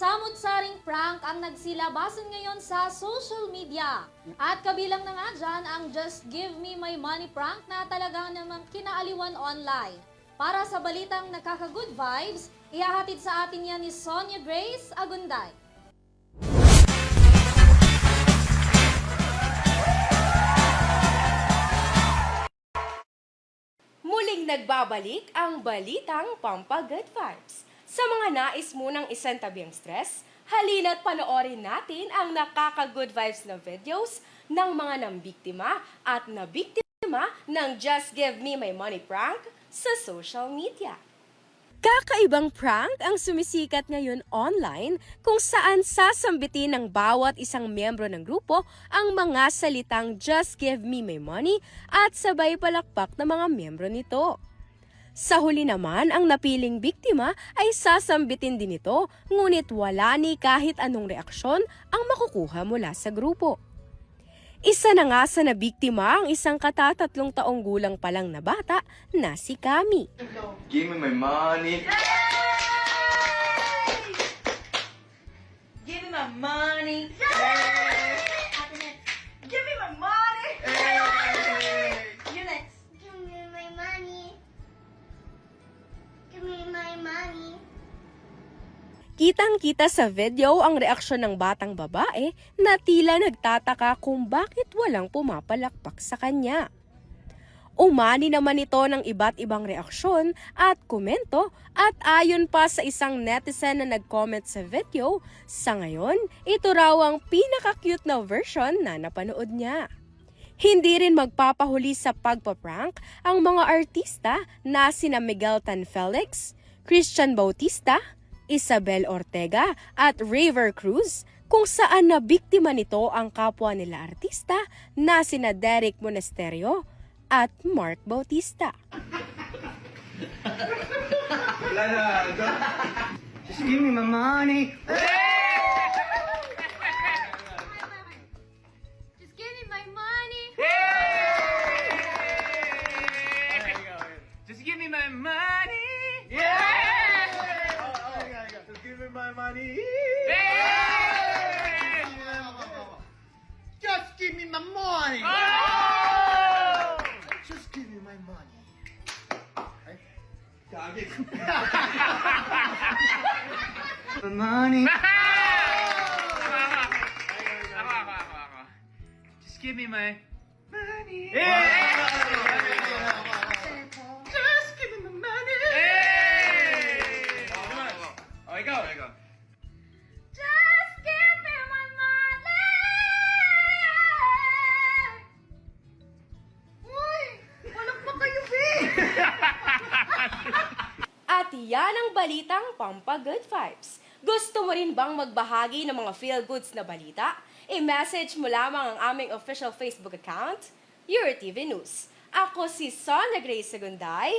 samut-saring prank ang nagsilabasan ngayon sa social media. At kabilang na nga dyan ang Just Give Me My Money prank na talagang namang kinaaliwan online. Para sa balitang nakaka-good vibes, ihahatid sa atin yan ni Sonia Grace Agunday. Muling nagbabalik ang balitang Pampa-Good Vibes. Sa mga nais munang isantabi ang stress, halina't panoorin natin ang nakaka-good vibes na videos ng mga nambiktima at nabiktima ng Just Give Me My Money prank sa social media. Kakaibang prank ang sumisikat ngayon online kung saan sasambitin ng bawat isang miyembro ng grupo ang mga salitang Just Give Me My Money at sabay palakpak ng mga miyembro nito. Sa huli naman, ang napiling biktima ay sasambitin din ito, ngunit wala ni kahit anong reaksyon ang makukuha mula sa grupo. Isa na nga sa nabiktima ang isang katatatlong taong gulang pa lang na bata na si Kami. Give me my money. Give me my money. Give me my money. You next. Give me my money. Give me my money. Kitang-kita sa video ang reaksyon ng batang babae na tila nagtataka kung bakit walang pumapalakpak sa kanya. Umani naman ito ng iba't ibang reaksyon at komento at ayon pa sa isang netizen na nag-comment sa video, sa ngayon, ito raw ang pinaka-cute na version na napanood niya. Hindi rin magpapahuli sa pagpaprank ang mga artista na sina Miguel Tan Felix, Christian Bautista, Isabel Ortega at River Cruz, kung saan nabiktima nito ang kapwa nila artista na sina Derek Monasterio at Mark Bautista. Wala na. Just give me my money. Just give me my money! Just give me my money. Just give me my money. Just give me my money. Just give me my money. Ay, gagi. My money. Just give me my money. Just give me my money. Oh, ikaw. Just give me my money! Uy! Walang pa kayo, At yan ang balitang Pampa-Good Vibes. Gusto mo rin bang magbahagi ng mga feel-goods na balita? I-message mo lamang ang aming official Facebook account, Your TV News. Ako si Sonia Grace Agunday